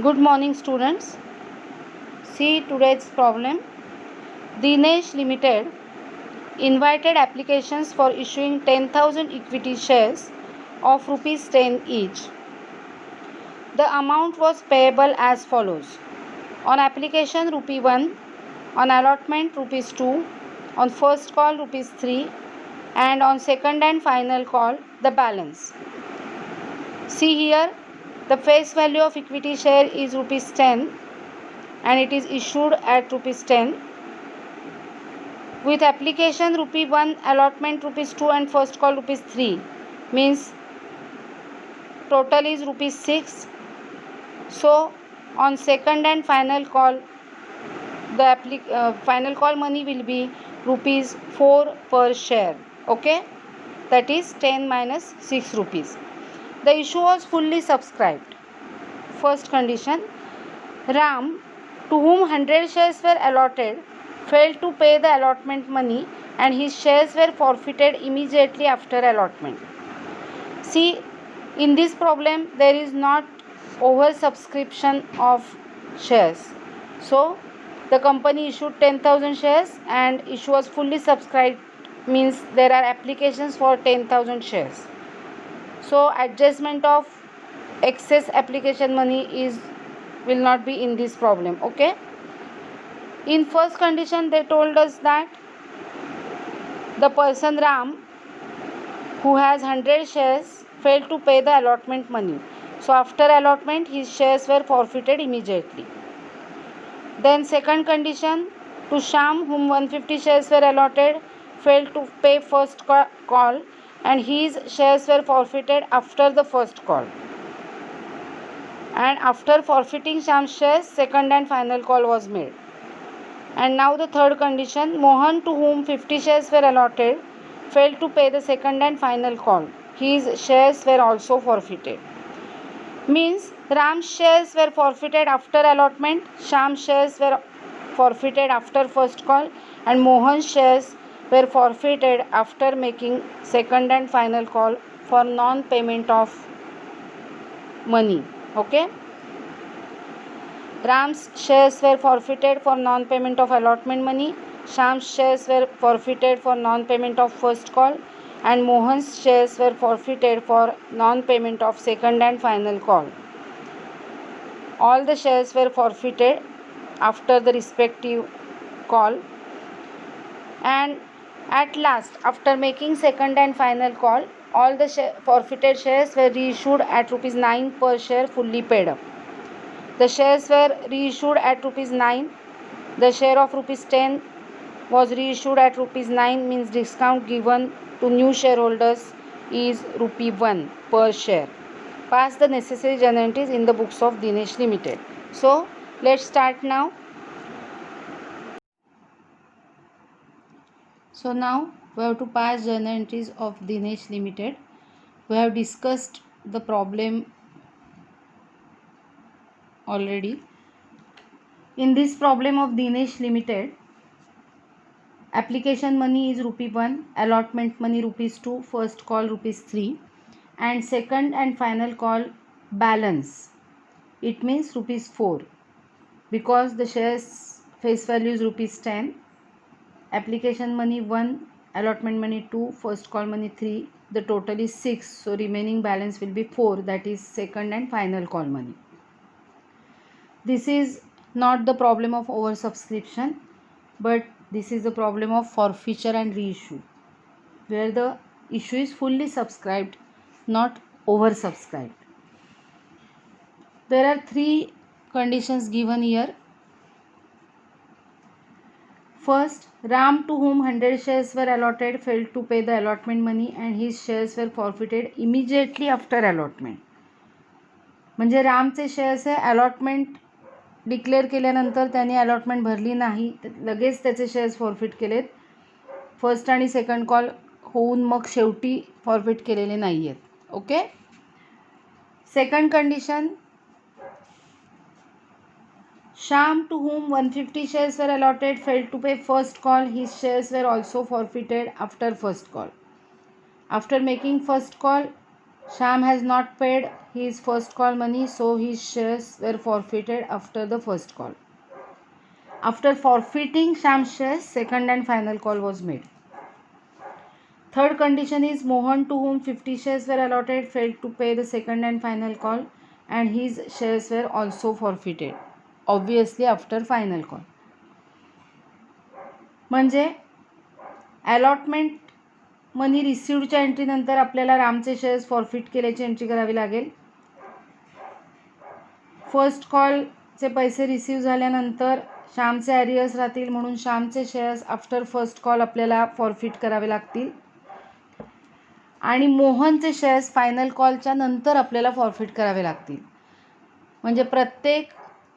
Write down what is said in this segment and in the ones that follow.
Good morning, students. See today's problem. Dinesh Limited invited applications for issuing 10,000 equity shares of rupees 10 each. The amount was payable as follows: on application rupee 1, on allotment rupees 2, on first call rupees 3, and on second and final call the balance. See here, the face value of equity share is rupees 10 and it is issued at rupees 10. With application rupee 1, allotment rupees 2 and first call rupees 3, means total is rupees 6. So on second and final call the final call money will be rupees 4 per share. Okay, that is 10 minus 6 rupees. The issue was fully subscribed. First condition, Ram, to whom 100 shares were allotted, failed to pay the allotment money and his shares were forfeited immediately after allotment. See, in this problem there is not oversubscription of shares. So the company issued 10,000 shares and issue was fully subscribed, means there are applications for 10,000 shares. So adjustment of excess application money will not be in this problem. Okay, in first condition they told us that the person Ram, who has 100 shares, failed to pay the allotment money. So after allotment his shares were forfeited immediately. Then second condition, to Sham, whom 150 shares were allotted, failed to pay first call and his shares were forfeited after the first call. And after forfeiting Sham's shares, second and final call was made. And now the third condition, Mohan, to whom 50 shares were allotted, failed to pay the second and final call. His shares were also forfeited. Means Ram's shares were forfeited after allotment, Sham's shares were forfeited after first call, and Mohan's shares were forfeited after making second and final call for non-payment of money. Okay, Ram's shares were forfeited for non-payment of allotment money, Sham's shares were forfeited for non-payment of first call, and Mohan's shares were forfeited for non-payment of second and final call. All the shares were forfeited after the respective call, and at last, after making second and final call, all the forfeited shares were reissued at rupees 9 per share, fully paid up. The shares were reissued at rupees 9. The share of rupees 10 was reissued at rupees 9, means discount given to new shareholders is rupee 1 per share. Pass the necessary journal entries in the books of Dinesh Limited. So let's start now. So now we have to pass journal entries of Dinesh Limited. We have discussed the problem already. In this problem of Dinesh Limited, application money is rupee 1, allotment money rupees 2, first call rupees 3, and second and final call balance. It means rupees 4, because the shares face value is rupees 10. Application money 1, allotment money 2, first call money 3, the total is 6, so remaining balance will be 4, that is second and final call money. This is not the problem of oversubscription, but this is the problem of forfeiture and reissue, where the issue is fully subscribed, not oversubscribed. There are 3 conditions given here. First, Ram, to whom 100 shares were allotted, failed to pay the allotment money and his shares were forfeited immediately after allotment. म्हणजे रामचे shares आहे, allotment declare केल्यानंतर त्याने allotment भरली नाही, लगेच त्याचे shares forfeit केलेत. First आणि सेकंड कॉल होऊन मग शेवटी फॉरफिट केलेले नाही आहेत. Okay. Second condition, Sham, to whom 150 shares were allotted, failed to pay first call. His shares were also forfeited after first call. After making first call, Shyam has not paid his first call money, so his shares were forfeited after the first call. After forfeiting Shyam's shares, second and final call was made. Third condition is Mohan, to whom 50 shares were allotted, failed to pay the second and final call, and his shares were also forfeited. Obviously after final call. म्हणजे allotment money रिसिव्डच्या एंट्रीनंतर आपल्याला रामचे shares forfeit केल्याची entry करावी लागेल. First कॉलचे पैसे receive झाल्यानंतर श्यामचे ॲरियर्स राहतील, म्हणून श्यामचे शेअर्स आफ्टर फर्स्ट कॉल आपल्याला फॉरफिट करावे लागतील. आणि मोहनचे शेअर्स फायनल कॉलच्या नंतर आपल्याला फॉरफिट करावे लागतील. म्हणजे प्रत्येक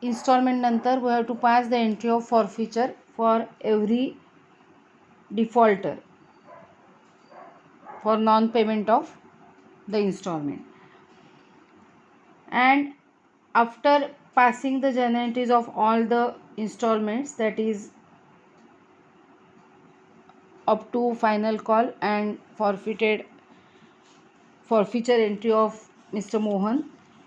इन्स्टॉलमेंट नंतर we have to pass the entry of forfeiture for every defaulter for non-payment of the installment. And after passing the journal entries of all the installments, that is up to final call and forfeiture entry of Mr. Mohan,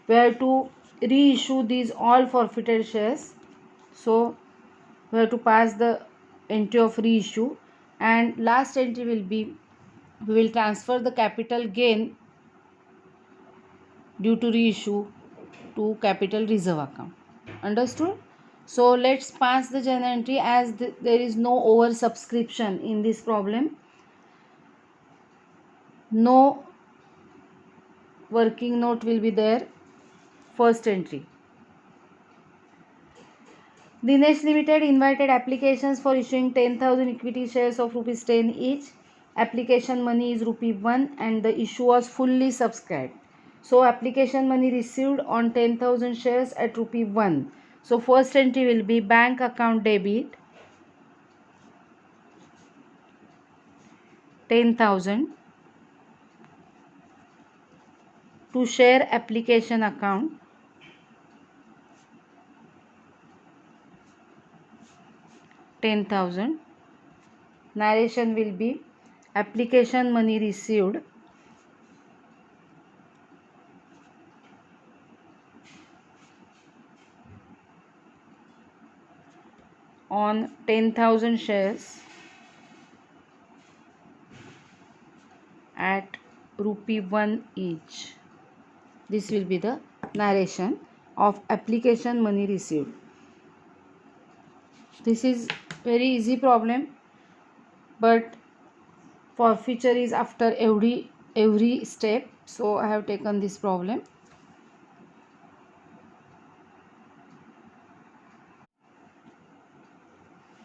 we have to reissue these all forfeited shares. So we have to pass the entry of reissue, and last entry will be, we will transfer the capital gain due to reissue to capital reserve account. Understood? So let's pass the journal entry as there is no oversubscription in this problem. No working note will be there. First entry. Dinesh Limited invited applications for issuing 10,000 equity shares of rupees 10 each. Application money is ₹1 and the issue was fully subscribed. So application money received on 10,000 shares at ₹1. So first entry will be bank account debit 10,000 to share application account 10,000. Narration will be application money received on 10,000 shares at ₹1 each. This will be the narration of application money received. This is very easy problem, but forfeiture is after every step, so I have taken this problem.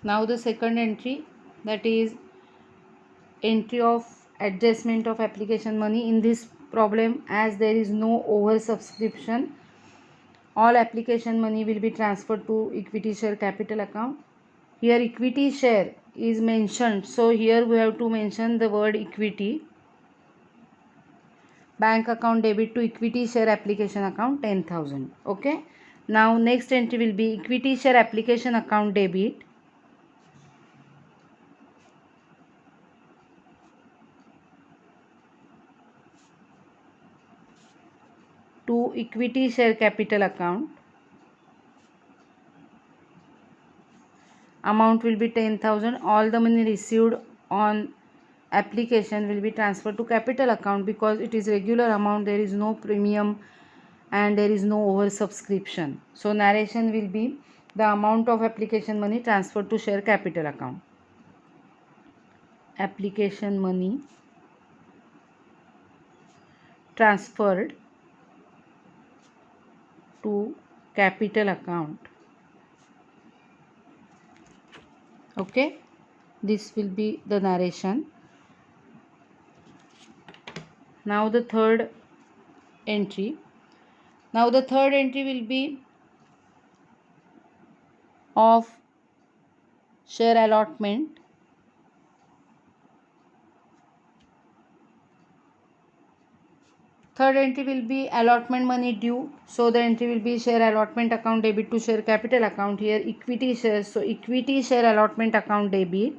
Now the second entry, that is entry of adjustment of application money. In this problem, as there is no oversubscription, all application money will be transferred to equity share capital account. Here equity share is mentioned, so here we have to mention the word equity. Bank account debit to equity share application account 10,000. Okay. Now next entry will be equity share application account debit to equity share capital account. Amount will be 10,000. All the money received on application will be transferred to capital account because it is regular amount, there is no premium and there is no oversubscription. So narration will be the amount of application money transferred to share capital account. Application money transferred to capital account. Okay, this will be the narration. Now the third entry. Now the third entry will be of share allotment. Third entry will be allotment money due. So the entry will be share allotment account debit to share capital account. Here equity shares. So equity share allotment account debit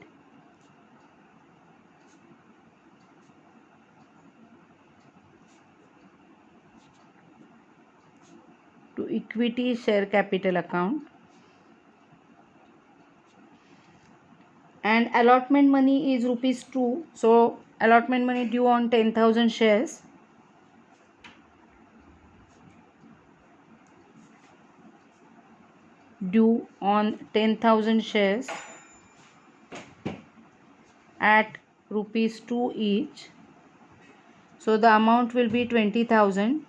equity share capital account. And allotment money is rupees 2. So allotment money due on 10,000 shares. Due on 10,000 shares at rupees 2 each. So the amount will be 20,000.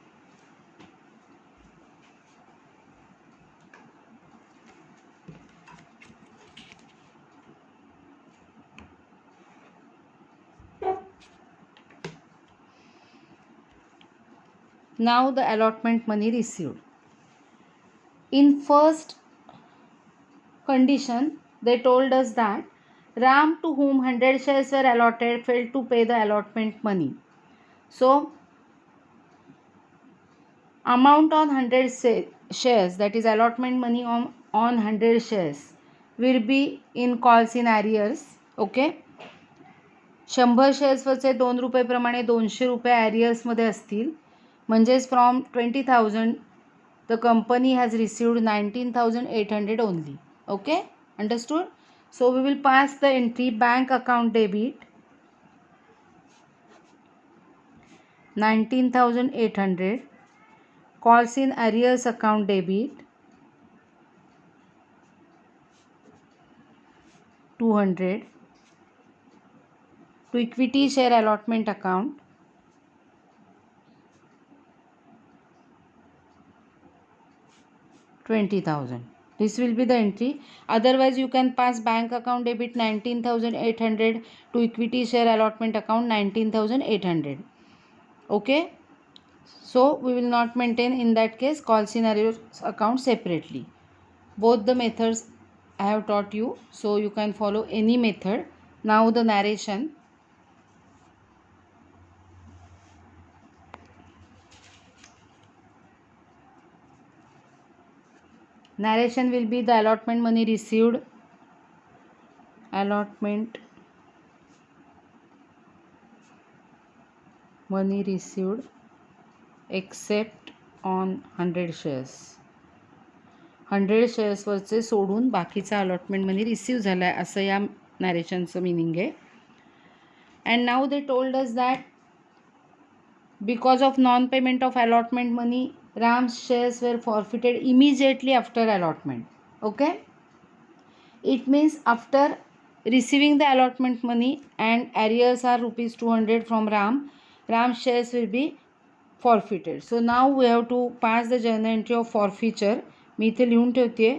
Now the allotment money received. In first condition, they told us that Ram, to whom 100 shares were allotted, failed to pay the allotment money. So amount on 100 shares, that is allotment money on 100 shares, will be in calls in arrears. Okay. 100 शेअर्सवरचे 2 रुपयेप्रमाणे 200 रुपये ॲरियर्समध्ये असतील. म्हणजेच from 20,000 the company has received 19,800 only. Okay, understood. So we will pass the entry bank account debit 19,800, calls in arrears account debit 200, to equity share allotment account 20,000. This will be the entry. Otherwise you can pass bank account debit 19,800 to equity share allotment account 19,800. Okay, so we will not maintain in that case calls in arrears account separately. Both the methods I have taught you, so you can follow any method. Now the narration. Narration will be the allotment money received. Allotment money received except on 100 shares. 100 शेअर्सवरचे सोडून बाकीचा allotment money receive झाला आहे असं या नॅरेशनचं meaning आहे. And now they told us that because of non payment of allotment money Ram's shares were forfeited immediately after allotment. Okay, it means after receiving the allotment money and arrears are rupees 200 from Ram's shares will be forfeited. So now we have to pass the journal entry of forfeiture. मी इथे लिहून ठेवते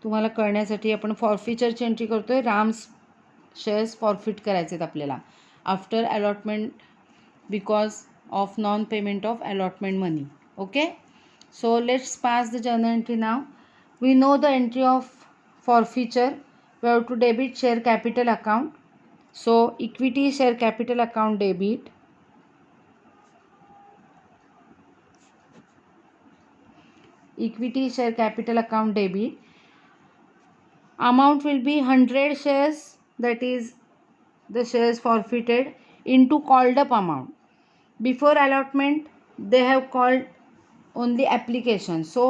तुम्हाला कळण्यासाठी. आपण फॉरफिचरची entry करतोय. Ram's shares forfeit करायचे आहेत आपल्याला after allotment because of non payment of allotment money. Okay, so let's pass the journal entry now. We know the entry of forfeiture. We have to debit share capital account. So equity share capital account debit. Equity share capital account debit. Amount will be 100 shares, that is the shares forfeited, into called up amount. Before allotment they have called only application, so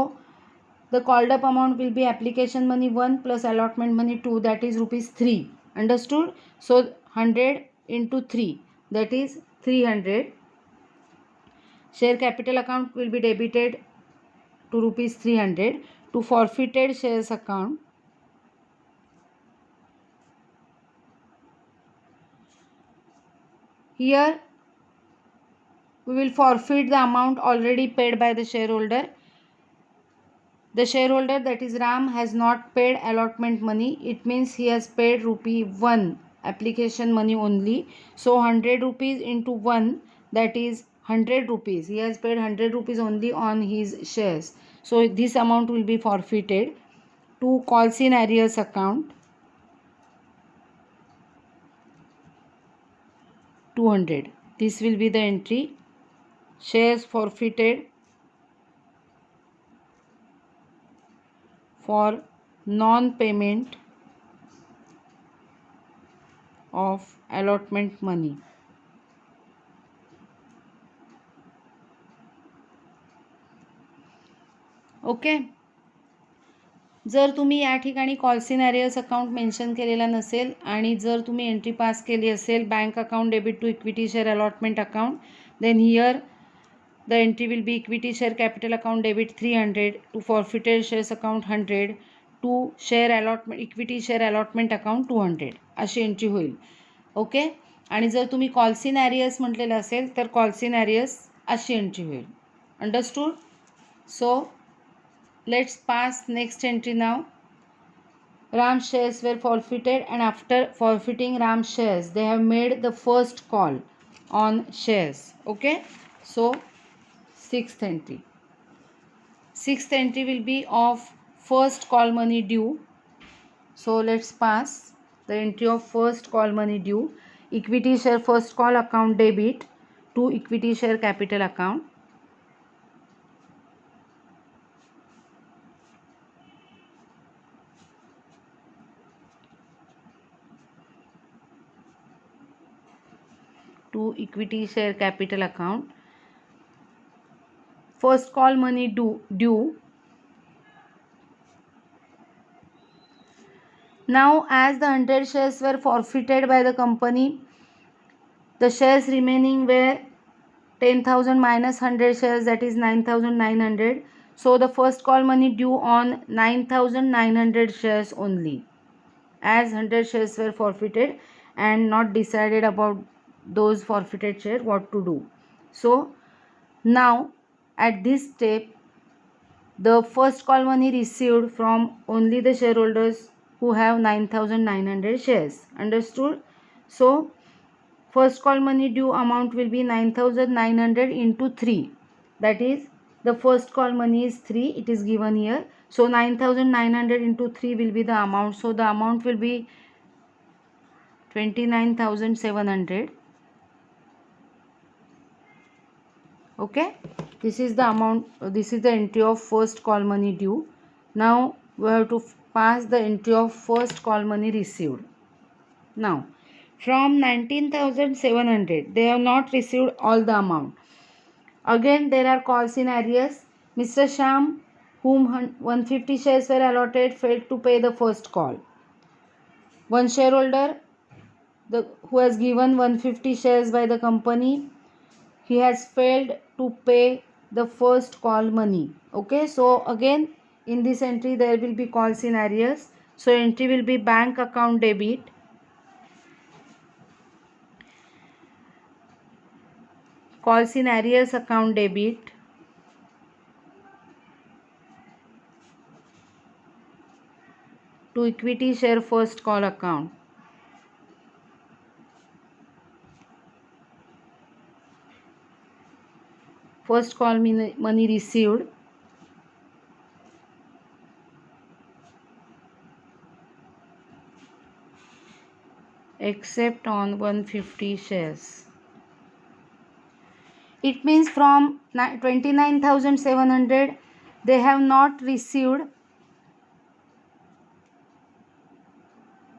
the called up amount will be application money 1 plus allotment money 2, that is rupees 3. Understood? So 100 into 3, that is 300. Share capital account will be debited to rupees 300 to forfeited shares account. Here we will forfeit the amount already paid by the shareholder. The shareholder, that is Ram, has not paid allotment money. It means he has paid rupee 1 application money only. So 100 rupees into 1, that is 100 rupees. He has paid 100 rupees only on his shares. So this amount will be forfeited to calls in arrears account 200. This will be the entry. Shares forfeited for non-payment of allotment money. Okay. जर तुम्ही या ठिकाणी call सिनॅरियस account mention केलेला नसेल आणि जर तुम्ही entry pass केली असेल bank account debit to equity share allotment account, then here the entry will be equity share capital account debit 300, to forfeited shares account 100, to share allotment equity share allotment account 200 अशी entry होईल. Okay. आणि जर तुम्ही call सिनॅरियस म्हटलेलं असेल तर call सिनॅरियस अशी entry होईल. Understood? So let's pass next entry now. Ram shares were forfeited and after forfeiting Ram shares they have made the first call on shares. Okay, so sixth entry will be of first call money due. So let's pass the entry of first call money due. Equity share first call account debit to equity share capital account. To equity share capital account. First call money due. Now as the 100 shares were forfeited by the company, the shares remaining were 10,000 minus 100 shares, that is 9,900. So the first call money due on 9,900 shares only, as 100 shares were forfeited and not decided about those forfeited shares what to do. So now at this step the first call money received from only the shareholders who have 9,900 shares. Understood? So first call money due amount will be 9,900 into 3. That is, the first call money is 3. It is given here. So 9,900 into 3 will be the amount. So the amount will be 29,700. Okay. This is the amount. This is the entry of first call money due. Now we have to pass the entry of first call money received. Now from 19,700 they have not received all the amount. Again there are calls in arrears. Mr. Sham, whom 150 shares were allotted, failed to pay the first call. One shareholder who has given 150 shares by the company, he has failed to pay the first call money. Okay, so again in this entry there will be calls in arrears. So entry will be bank account debit calls in arrears account debit to equity share first call account. First call money received except on 150 shares. It means from 29,700 they have not received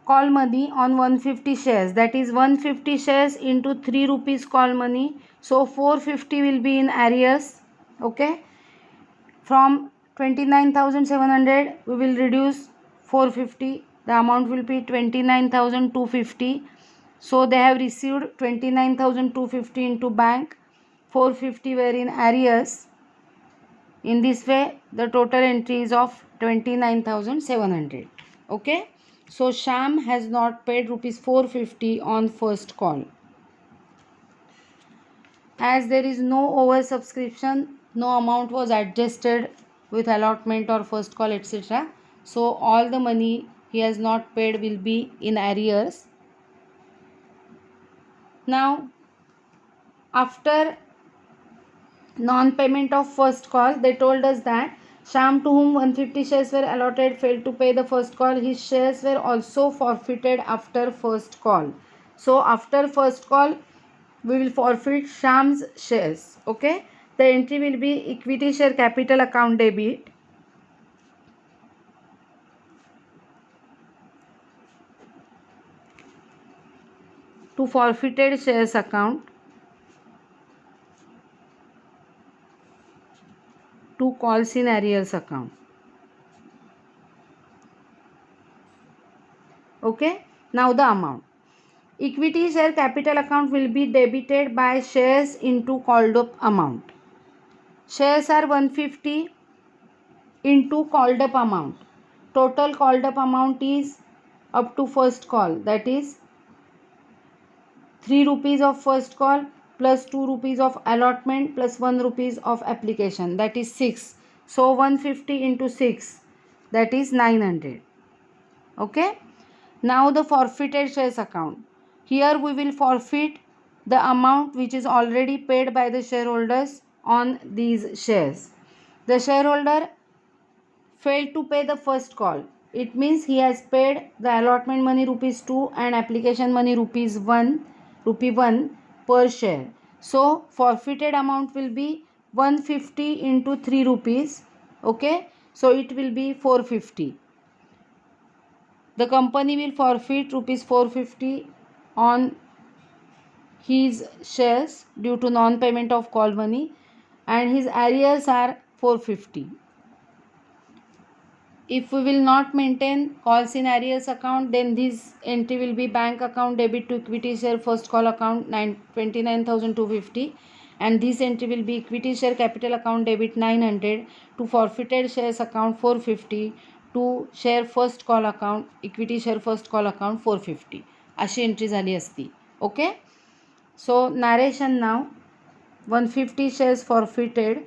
call money on 150 shares. That is 150 shares into 3 rupees call money. So 450 will be in arrears. Okay. From 29,700 we will reduce 450. The amount will be 29,250. So they have received 29,250 into bank. 450 were in arrears. In this way the total entry is of 29,700. Okay. So Sham has not paid rupees 450 on first call. As there is no oversubscription, no amount was adjusted with allotment or first call etc. So all the money he has not paid will be in arrears. Now after non-payment of first call, they told us that Sham, to whom 150 shares were allotted, failed to pay the first call. His shares were also forfeited after first call. So after first call we will forfeit Sham's shares. Okay. The entry will be equity share capital account debit to forfeited shares account to calls in arrears account. Okay, now the amount. Equity share capital account will be debited by shares into called up amount. Shares are 150 into called up amount. Total called up amount is up to first call, that is 3 rupees of first call plus 2 rupees of allotment plus 1 rupees of application, that is 6. So 150 into 6, that is 900. Okay. Now the forfeited shares account. Here we will forfeit the amount which is already paid by the shareholders on these shares. The shareholder failed to pay the first call. It means he has paid the allotment money rupees 2 and application money rupee 1 per share. So forfeited amount will be 150 into 3 rupees. Okay. So it will be 450. The company will forfeit rupees 450 on his shares due to non-payment of call money, and his arrears are 450. If we will not maintain calls in arrears account, then this entry will be bank account debit to equity share first call account 29,250, and this entry will be equity share capital account debit 900 to forfeited shares account 450 to share first call account equity share first call account 450 अशी entry झाली असती. Okay. So narration now 150 shares forfeited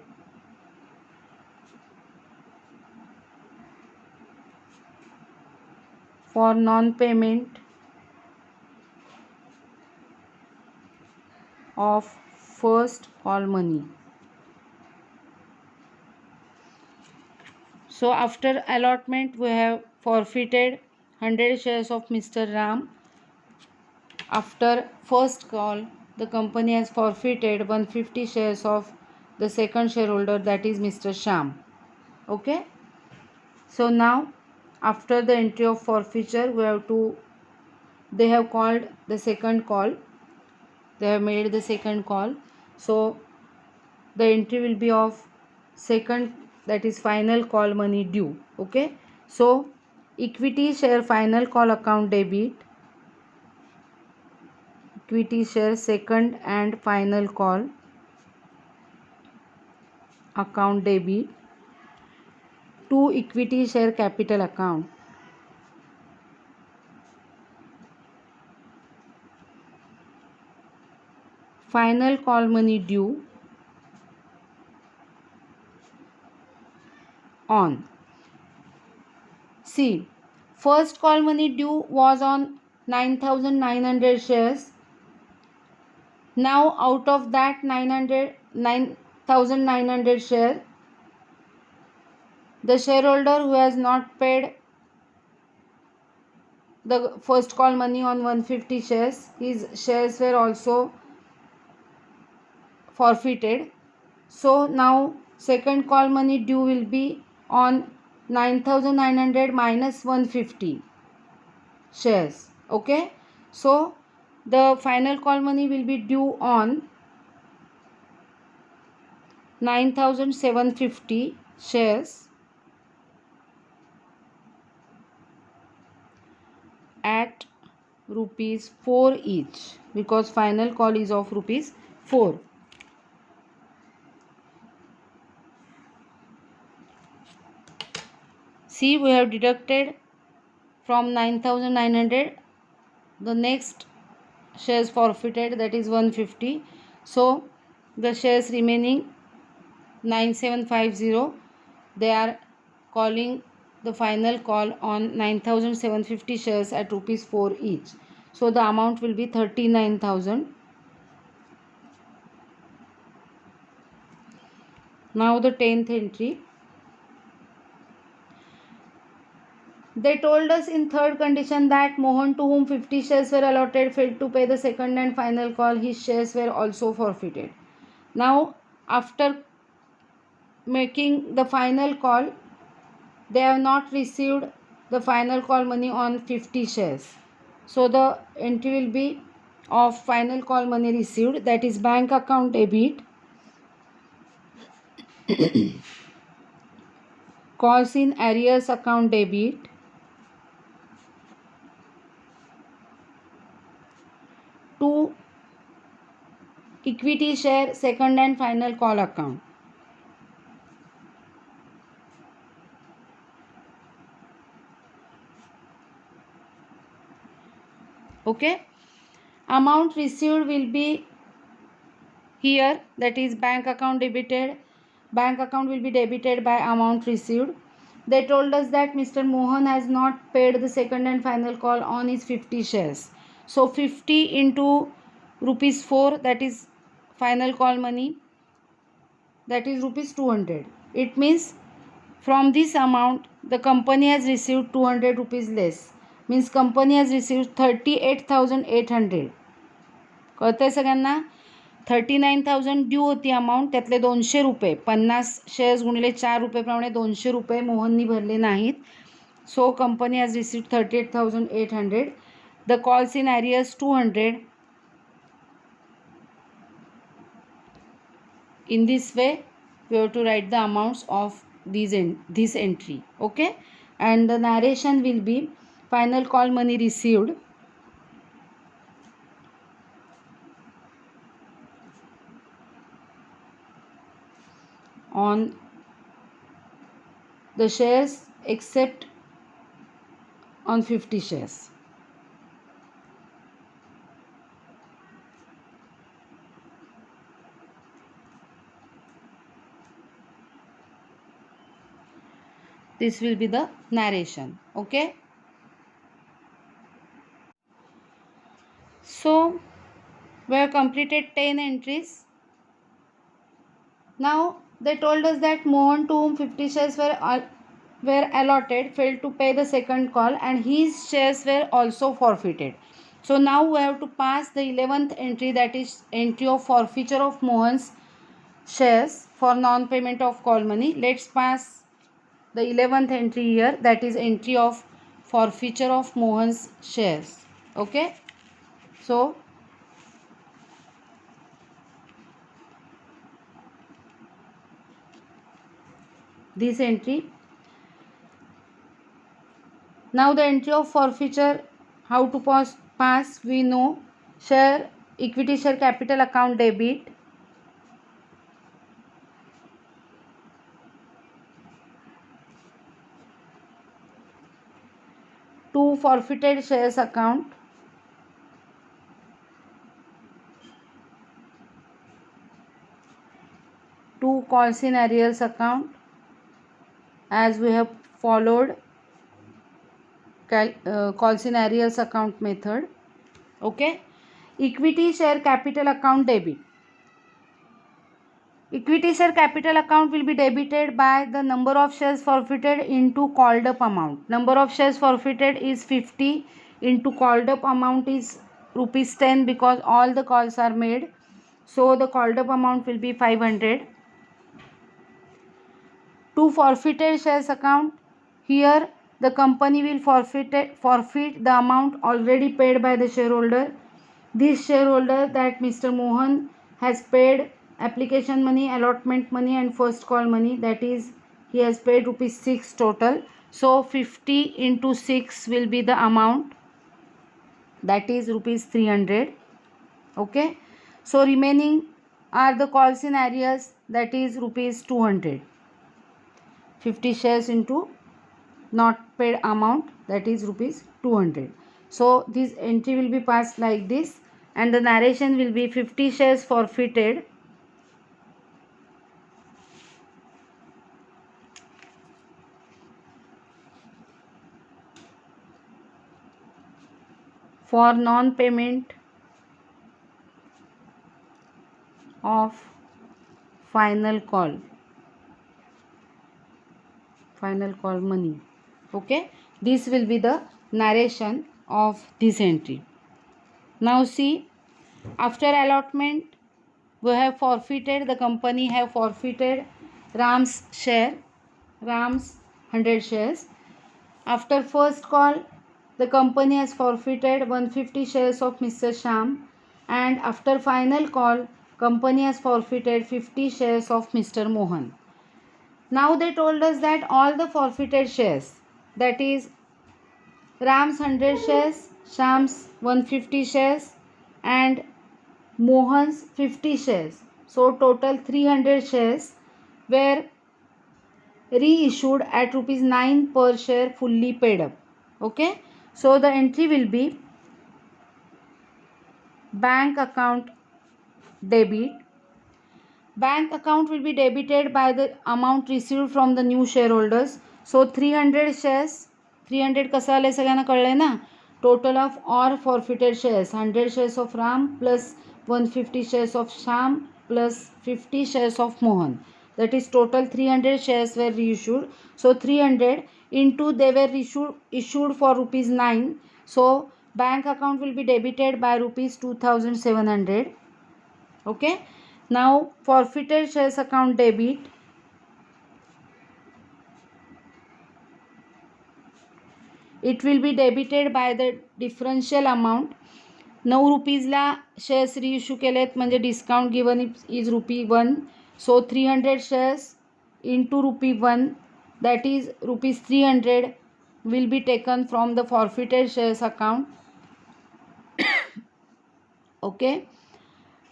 for non-payment of first call money. So after allotment we have forfeited 100 shares of Mr. Ram. After first call the company has forfeited 150 shares of the second shareholder, that is Mr. Sham. Okay. So now after the entry of forfeiture they have called the second call. They have made the second call. So the entry will be of second, that is final call money due. Okay. So equity share final call account debit, equity share second and final call account debit to equity share capital account. Final call money due on. See, first call money due was on 9,900 shares. Now out of that 9,900 share, the shareholder who has not paid the first call money on 150 shares, his shares were also forfeited. So now second call money due will be on 9,900 minus 150 shares. Okay. So the final call money will be due on 9,750 shares at rupees 4 each, because final call is of rupees 4. See, we have deducted from 9,900 the next shares forfeited, that is 150. So the shares remaining 9750, they are calling the final call on 9,750 shares at rupees 4 each. So the amount will be 39,000. Now the 10th entry. They told us in third condition that Mohan, to whom 50 shares were allotted, failed to pay the second and final call. His shares were also forfeited. Now after making the final call, they have not received the final call money on 50 shares. So the entry will be of final call money received, that is bank account debit calls in arrears account debit, to equity share second and final call account. Okay, amount received will be here, that is bank account debited. Bank account will be debited by amount received. They told us that Mr. Mohan has not paid the second and final call on his 50 shares. So 50 into rupees 4, that is final call money, that is rupees 200. It means from this amount the company has received 200 rupees less. Means company has received 38,800. कळतंय सगळ्यांना? 39,000 due होती amount, त्यातले 200 रुपये 50 shares गुणिले 4 रुपयेप्रमाणे 200 रुपये मोहननी भरले नाहीत. So company has received 38,800. The calls in arrears 200. In this way we have to write the amounts of this entry. Okay, and the narration will be final call money received on the shares except on 50 shares. This will be the narration. Okay, so we have completed 10 entries. Now they told us that Mohan, to whom 50 shares were allotted, failed to pay the second call and his shares were also forfeited. So now we have to pass the 11th entry, that is entry of forfeiture of Mohan's shares for non-payment of call money. Let's pass the 11th entry here, that is entry of forfeiture of Mohan's shares. Okay, so this entry. Now the entry of forfeiture, how to pass we know. Share equity share capital account debit, to forfeited shares account, to calls in arrears account, as we have followed calls in arrears account method. Okay, equity share capital account debit. Equity share capital account will be debited by the number of shares forfeited into called up amount. Number of shares forfeited is 50 into called up amount is rupees 10 because all the calls are made. So the called up amount will be 500. To forfeited shares account, here the company will forfeit the amount already paid by the shareholder. This shareholder, that Mr. Mohan, has paid application money, allotment money and first call money, that is he has paid rupees 6 total. So 50 into 6 will be the amount, that is rupees 300. Okay, so remaining are the calls in arrears, that is rupees 200. 50 shares into not paid amount, that is rupees 200. So this entry will be passed like this, and the narration will be 50 shares forfeited for non-payment of final call money. Okay, this will be the narration of this entry. Now see, after allotment we have forfeited, the company have forfeited Ram's share, Ram's 100 shares. After first call, the company has forfeited 150 shares of Mr. Sham, and after final call, company has forfeited 50 shares of Mr. Mohan. Now they told us that all the forfeited shares, that is Ram's 100 shares, Sham's 150 shares and Mohan's 50 shares. So total 300 shares were reissued at rupees 9 per share fully paid up. Okay. So the entry will be bank account debit. Bank account will be debited by the amount received from the new shareholders. So 300 shares, 300 कसं आलं सगळ्यांना कळलंय ना. Total of all forfeited shares, 100 shares of Ram plus 150 shares of Sham plus 50 shares of Mohan. That is total 300 shares were reissued. So 300 into they were issued for rupees 9. So bank account will be debited by rupees 2700. Okay. Now forfeited shares account debit. It will be debited by the differential amount. 9 रुपीजला shares रिइश्यू केलेत म्हणजे discount given is ₹1. So 300 shares into ₹1 that is ₹300 will be taken from the forfeited shares account. Okay.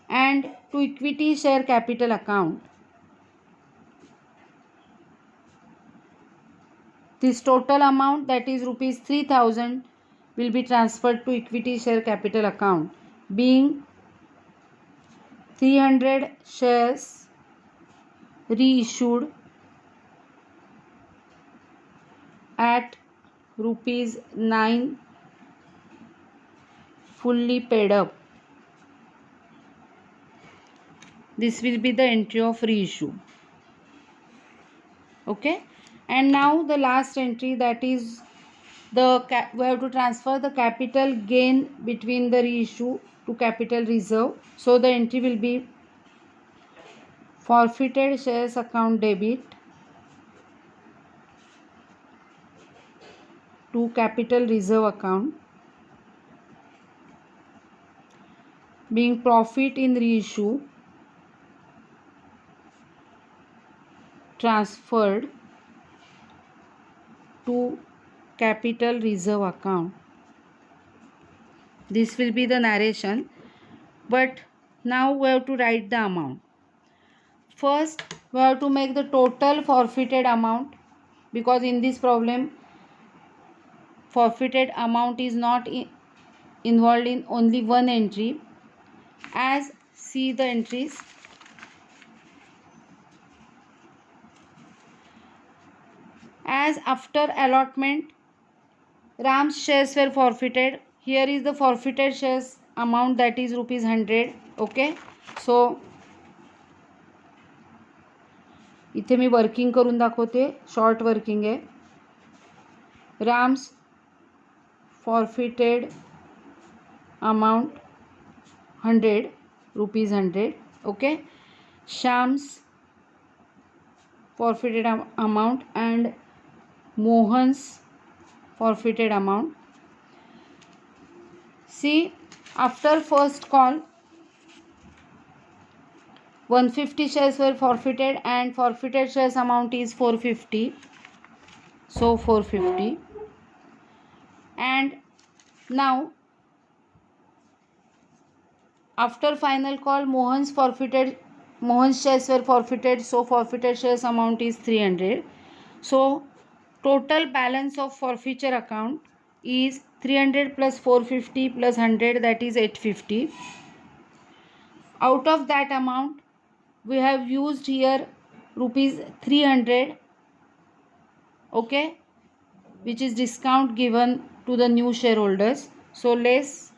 And to equity share capital account, this total amount, that is rupees 3000, will be transferred to equity share capital account, being 300 shares reissued at rupees 9 fully paid up. This will be the entry of reissue. Okay. And now the last entry, that is we have to transfer the capital gain between the reissue to capital reserve. So the entry will be forfeited shares account debit to capital reserve account, being profit in reissue transferred to capital reserve account. This will be the narration, but now we have to write the amount. First we have to make the total forfeited amount, because in this problem forfeited amount is not involved in only one entry. As see the entries. As after allotment Ram's shares were forfeited, here is the forfeited shares amount, that is ₹100. Okay. So इथे मी working करून दाखवते, short working आहे. Ram's forfeited amount ₹100. Okay. Sham's forfeited amount and Mohan's forfeited amount. See, after first call 150 shares were forfeited and forfeited shares amount is 450. So 450. And now after final call Mohan's shares were forfeited, so forfeited shares amount is 300. So total balance of forfeiture account is 300 plus 450 plus 100, that is 850. Out of that amount we have used here rupees 300. Okay, which is discount given to the new shareholders. So less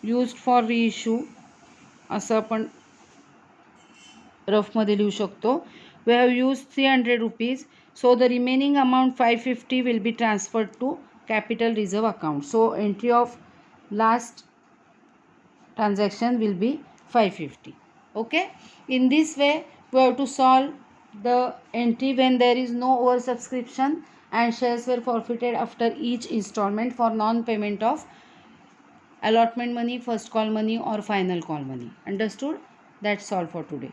used for reissue असं आपण rough मध्ये लिहू शकतो. We have used 300 rupees. So the remaining amount 550 will be transferred to capital reserve account. So entry of last transaction will be 550. Okay. In this way we have to solve the entry when there is no oversubscription and shares were forfeited after each installment for non-payment of allotment money, first call money or final call money. Understood? That's all for today.